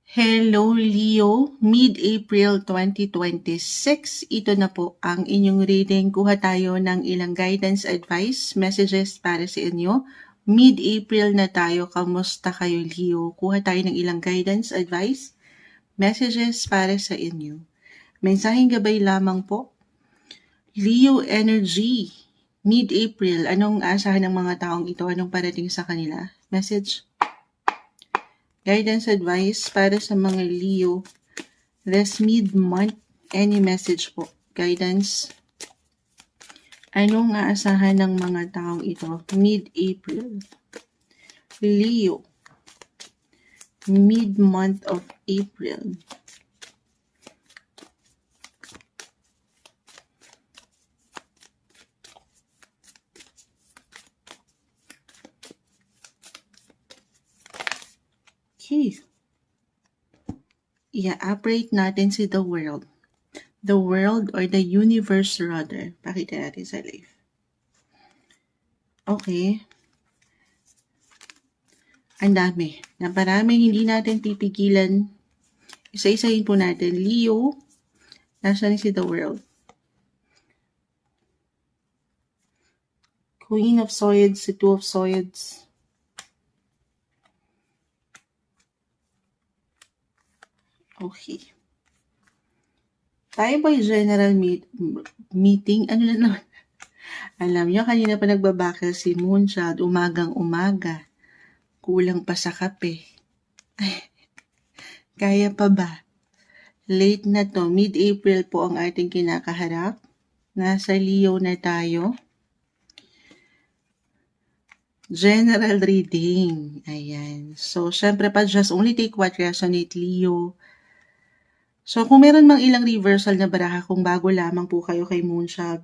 Hello Leo, mid-April 2026. Ito na po ang inyong reading. Kuha tayo ng ilang guidance advice, messages para sa inyo. Mid-April na tayo. Kamusta kayo Leo? Kuha tayo ng ilang guidance advice, messages para sa inyo. Mensaheng gabay lamang po. Leo energy. Mid-April, anong asahan ng mga taong ito? Anong parating sa kanila? Message. Guidance advice para sa mga Leo this mid-month. Any message po? Guidance. Anong aasahan ng mga taong ito? Mid-April. Leo. Mid-month of April. Okay. I-operate natin si the world. The world or the universe rather. Pakita natin sa live. Okay. Ang dami. Naparaming hindi natin pipigilan. Isa-isahin po natin. Leo. Nasaan si the world? Queen of Swords, si Two of Swords. Okay. Tayo ba general meeting? Ano na naman? Alam nyo, kanina pa nagbabakal si Moonchild, umagang-umaga. Kulang pa sa kape. Kaya pa ba? Late na to. Mid-April po ang ating kinakaharap. Nasa Leo na tayo. General reading. Ayan. So, syempre pa, just only take what resonate, Leo. So, kung meron mang ilang reversal na baraha, kung bago lamang po kayo kay Moonchild,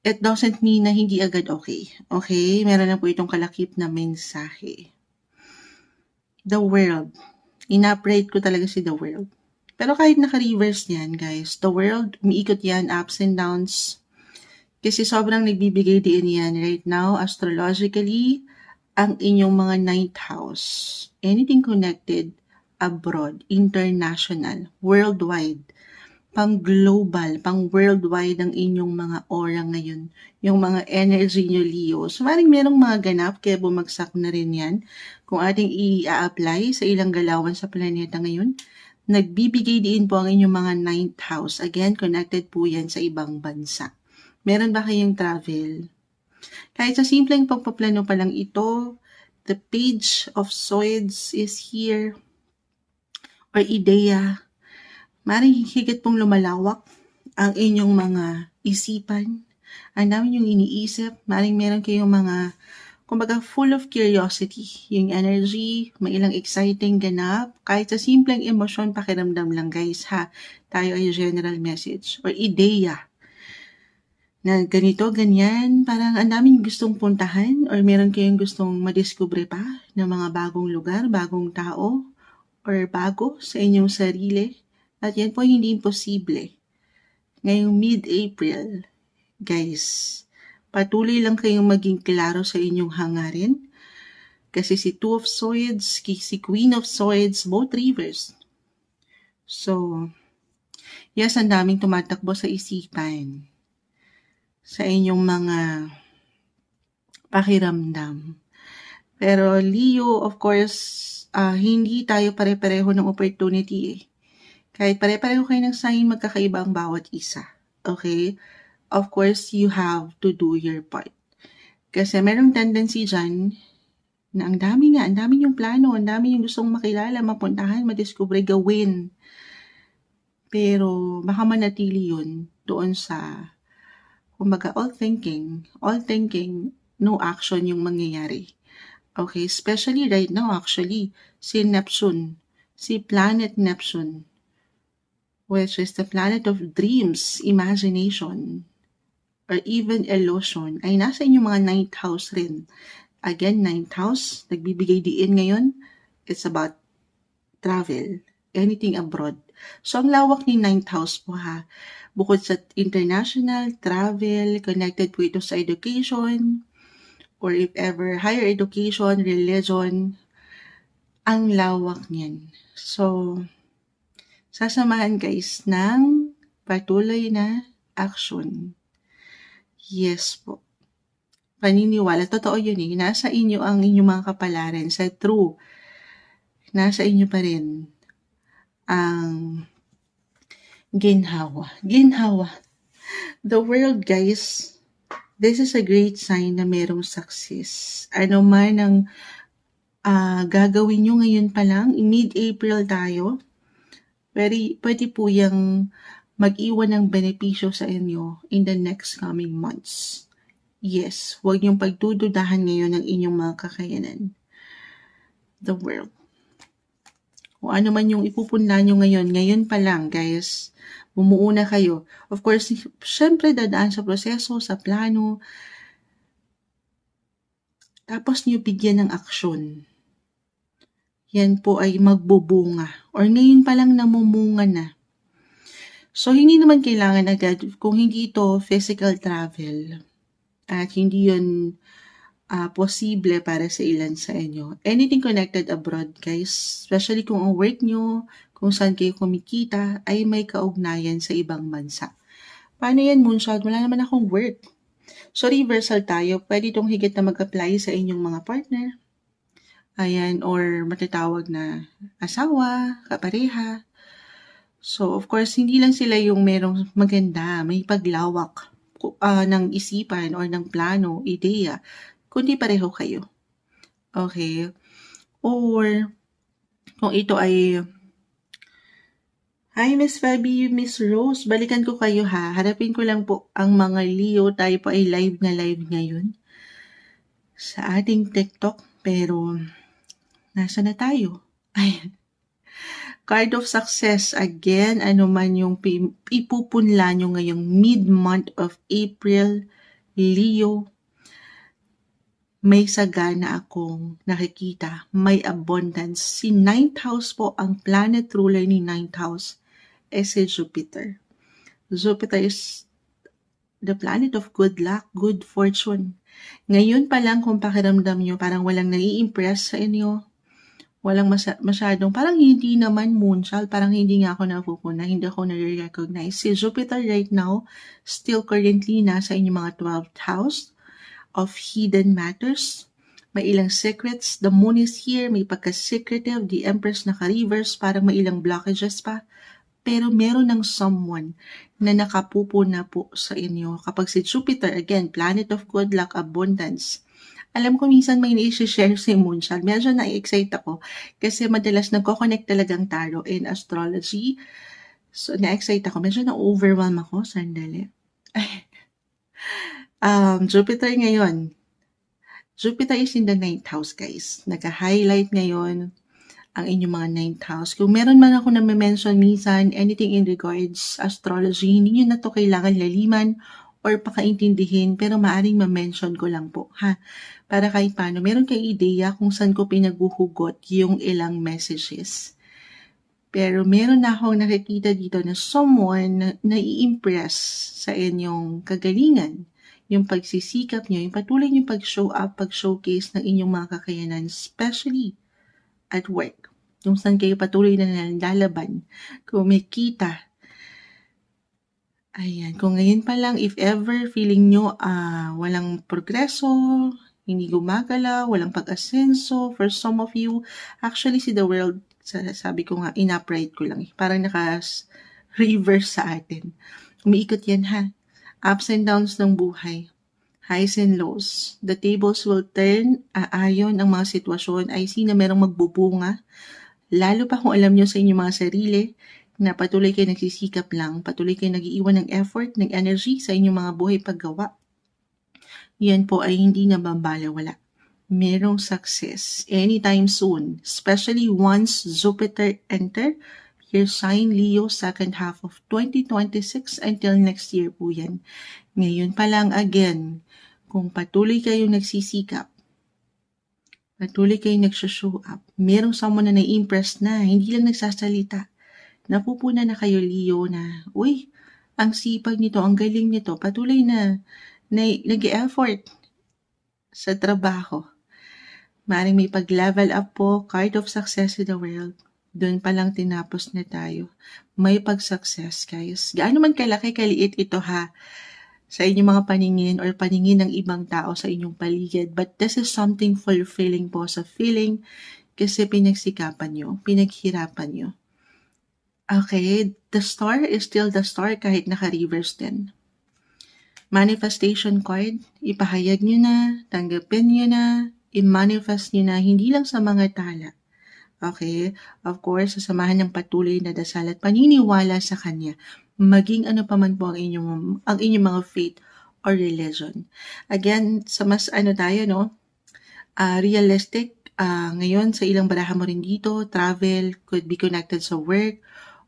it doesn't mean na hindi agad okay. Okay? Meron na po itong kalakip na mensahe. The world. In-operate ko talaga si the world. Pero kahit naka-reverse yan, guys, the world, umiikot yan, ups and downs. Kasi sobrang nagbibigay din yan right now, astrologically, ang inyong mga ninth house. Anything connected, abroad, international, worldwide, pang-global, pang-worldwide ang inyong mga aura ngayon. Yung mga energy nyo, Leo. So, maring merong mga ganap, kaya bumagsak na rin yan. Kung ating i-apply sa ilang galawan sa planeta ngayon, nagbibigay din po ang inyong mga ninth house. Again, connected po yan sa ibang bansa. Meron ba kayong travel? Kahit sa simpleng pagpaplano pa lang ito, the Page of Swords is here, or ideya. Maring higit pong lumalawak ang inyong mga isipan. Ang dami yung iniisip. Maring meron kayong mga, kumbaga, full of curiosity. Yung energy, may ilang exciting ganap. Kahit sa simpleng emosyon, pakiramdam lang guys ha. Tayo ay general message or ideya na ganito, ganyan, parang ang daming gustong puntahan or meron kayong gustong madiskubre pa ng mga bagong lugar, bagong tao, or bago sa inyong sarili. At yan po hindi imposible. Ngayong mid-April, guys, patuloy lang kayong maging klaro sa inyong hangarin. Kasi si Two of Swords, si Queen of Swords, both reversed. So, yes, ang daming tumatakbo sa isipan. Sa inyong mga pakiramdam. Pero Leo, of course, hindi tayo pare-pareho ng opportunity eh. Kahit pare-pareho kayo ng sign, magkakaiba ang bawat isa. Okay? Of course, you have to do your part. Kasi merong tendency dyan na ang dami yung plano, ang dami yung gustong makilala, mapuntahan, madiscover, gawin. Pero baka manatili yun doon sa, kumbaga, all thinking, no action yung mangyayari. Okay, especially right now, actually, si Neptune, si planet Neptune, which is the planet of dreams, imagination, or even illusion, ay nasa inyong mga ninth house rin. Again, ninth house, nagbibigay diin ngayon, it's about travel, anything abroad. So, ang lawak ni ninth house po ha. Bukod sa international, travel, connected po ito sa education, or if ever, higher education, religion, ang lawak niyan. So, sasamahan guys ng patuloy na action. Yes po. Paniniwala, totoo yun eh. Nasa inyo ang inyong mga kapalaran. Sa true, nasa inyo pa rin ang ginhawa. Ginhawa. The world guys, this is a great sign na merong success. Ano man ang gagawin nyo ngayon pa lang, mid-April tayo, pwede po yung mag-iwan ng benepisyo sa inyo in the next coming months. Yes, huwag niyong pagdududahan ngayon ng inyong mga kakayanan. The world. Kung ano man yung ipupunla nyo ngayon pa lang guys, bumuuna kayo. Of course, syempre dadaan sa proseso, sa plano, tapos niyo bigyan ng aksyon. Yan po ay magbubunga or ngayon pa lang namumunga na. So, hindi naman kailangan agad kung hindi ito physical travel at hindi yun posible para sa ilan sa inyo. Anything connected abroad, guys, especially kung ang work nyo, kung saan kayo kumikita, ay may kaugnayan sa ibang bansa. Paano yan, Moonshot? Wala naman akong work. So, reversal tayo. Pwede itong higit na mag-apply sa inyong mga partner. Ayan, or matatawag na asawa, kapareha. So, of course, hindi lang sila yung merong maganda, may paglawak ng isipan or ng plano, ideya, kundi pareho kayo. Okay? Or, kung ito ay, hi Miss Fabi, Miss Rose, balikan ko kayo ha. Harapin ko lang po ang mga Leo, tayo po ay live ngayon sa ating TikTok, pero nasa na tayo? Ayan. Card of Success, again, ano man yung ipupunla nyo ngayong mid-month of April, Leo, may sagana akong nakikita, may abundance. Si 9th house po, ang planet ruler ni 9th house is si Jupiter. Jupiter is the planet of good luck, good fortune. Ngayon pa lang kung pakiramdam nyo, parang walang nai-impress sa inyo, walang masyadong, parang hindi naman Moonshot, parang hindi nga ako napupuna, hindi ako nare-recognize. Si Jupiter right now, still currently nasa inyong mga 12th house of hidden matters. May ilang secrets, the moon is here, may pagka-secretive, the empress naka-reverse, parang may ilang blockages pa. Pero meron ng someone na nakapupo na po sa inyo. Kapag si Jupiter, again, planet of good luck, abundance, alam ko minsan may na-share si Moonshot. Medyo na-excite ako kasi madalas nagko-connect talagang tarot and astrology. So, na-excite ako. Medyo na-overwhelm ako. Sandali. Jupiter ngayon. Jupiter is in the 9th house, guys. Nag-highlight ngayon ang inyong mga 9th house. Kung meron man ako na-mention minsan, anything in regards astrology, hindi nyo na to kailangan laliman or pakaintindihin, pero maaring ma-mention ko lang po, ha? Para kahit paano, meron kayong ideya kung saan ko pinaghuhugot yung ilang messages. Pero meron na akong nakikita dito na someone na i-impress sa inyong kagalingan, yung pagsisikap nyo, yung patuloy yung pag-show up, pag-showcase ng inyong mga kakayanan, especially at work. Kung saan kayo patuloy na nalalaban, kumikita. Ayan, kung ngayon pa lang, if ever feeling nyo walang progreso, hindi gumagala, walang pag-asenso, for some of you, actually si the world, sabi ko nga, in-upright ko lang. Parang naka-reverse sa atin. Umiikot yan ha. Ups and downs ng buhay. Highs and lows. The tables will turn. Aayon ang mga sitwasyon. I see na merong magbubunga. Lalo pa kung alam nyo sa inyong mga sarili na patuloy kayo nagsisikap lang, patuloy kayo nag-iwan ng effort, ng energy sa inyong mga buhay paggawa. Yan po ay hindi na mabalewala. Merong success anytime soon, especially once Jupiter enter your sign Leo second half of 2026 until next year po yan. Ngayon pa lang again, kung patuloy kayong nagsisikap, patuloy kayong nagsushow up, merong someone na na-impress na, hindi lang nagsasalita. Napupuna na kayo Leo na, uy, ang sipag nito, ang galing nito, patuloy na nag-e-effort sa trabaho. Maaaring may pag-level up po, card of success in the world. Doon pa lang tinapos na tayo. May pag-success, guys. Gaano man kalaki, kaliit ito ha, sa inyong mga paningin or paningin ng ibang tao sa inyong paligid. But this is something fulfilling po sa feeling kasi pinagsikapan nyo, pinaghirapan nyo. Okay, the star is still the star kahit naka-reverse din. Manifestation card, ipahayag nyo na, tanggapin nyo na, i-manifest nyo na, hindi lang sa mga tala. Okay? Of course, sasamahan ng patuloy na dasal at paniniwala sa Kanya. Maging ano pa man po ang inyong mga faith or religion. Again, sa mas tayo, no? Realistic, ngayon sa ilang baraha mo rin dito, travel, could be connected sa work,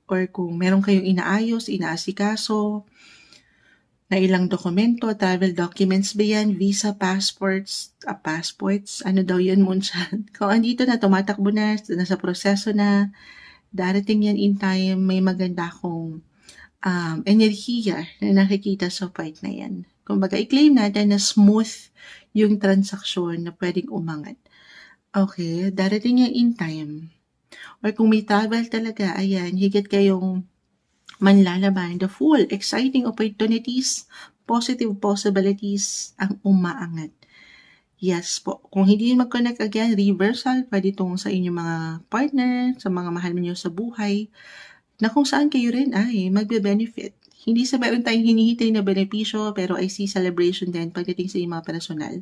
or kung meron kayong inaayos, inaasikaso, na ilang dokumento, travel documents ba yan, visa, passports, ano daw yun, Moonshine? Kung andito na, tumatakbo na, nasa proseso na, darating yan in time, may maganda akong enerhiya na nakikita sa part na yan. Kumbaga, i-claim natin na smooth yung transaksyon na pwedeng umangat. Okay, darating yan in time. Or kung may travel talaga, ayan, higit kayong manlalaban, the full, exciting opportunities, positive possibilities ang umaangat. Yes po. Kung hindi mag-connect again, reversal, pwede itong sa inyong mga partner, sa mga mahal niyo sa buhay, na kung saan kayo rin ay magbe-benefit. Hindi sa meron tayong hinihintay na benepisyo, pero I see celebration din pagdating sa inyong mga personal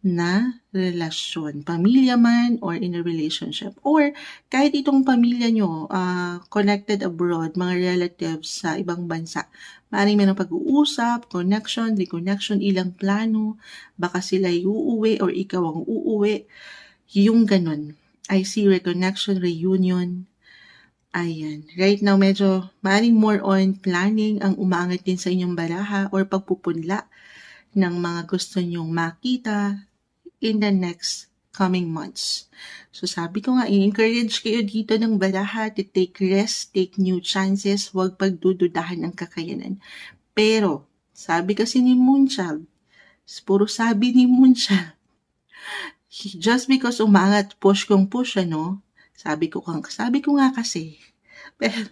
na relasyon, pamilya man or in a relationship. Or kahit itong pamilya nyo, connected abroad, mga relatives sa ibang bansa, maaaring may pag-uusap, connection, reconnection, ilang plano, baka sila uuwi or ikaw ang uuwi. Yung ganun. I see reconnection, reunion. Ayan. Right now, medyo maaaring more on planning ang umaangat din sa inyong baraha or pagpupunla ng mga gusto nyong makita in the next coming months. So sabi ko nga, i-encourage kayo dito ng baraha to take risks, take new chances, huwag pagdududahan ng kakayanan. Pero, sabi kasi ni Moonchild, puro sabi ni Moonchild, just because umangat, push kong push, sabi ko nga kasi. Pero,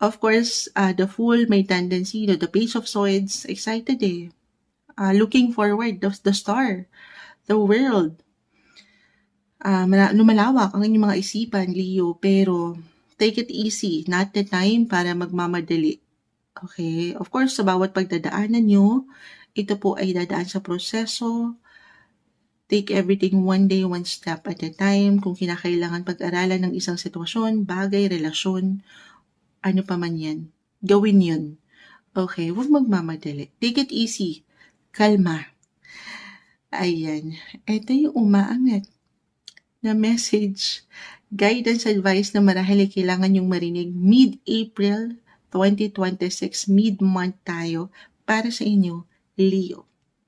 of course, the fool may tendency, the Page of Swords, excited looking forward, the star, the world. Lumalawak ang inyong mga isipan, Leo, pero take it easy, not the time para magmamadali. Okay? Of course, sa bawat pagdadaanan nyo, ito po ay dadaan sa proseso. Take everything one day, one step at a time. Kung kinakailangan pag-aralan ng isang sitwasyon, bagay, relasyon, ano pa man yan, gawin yun. Okay? Huwag magmamadali. Take it easy. Kalma. Ayan. Ito yung umaangat na message, guidance, advice na marahil ay kailangan yung marinig mid-April 2026, mid-month tayo para sa inyo, Leo.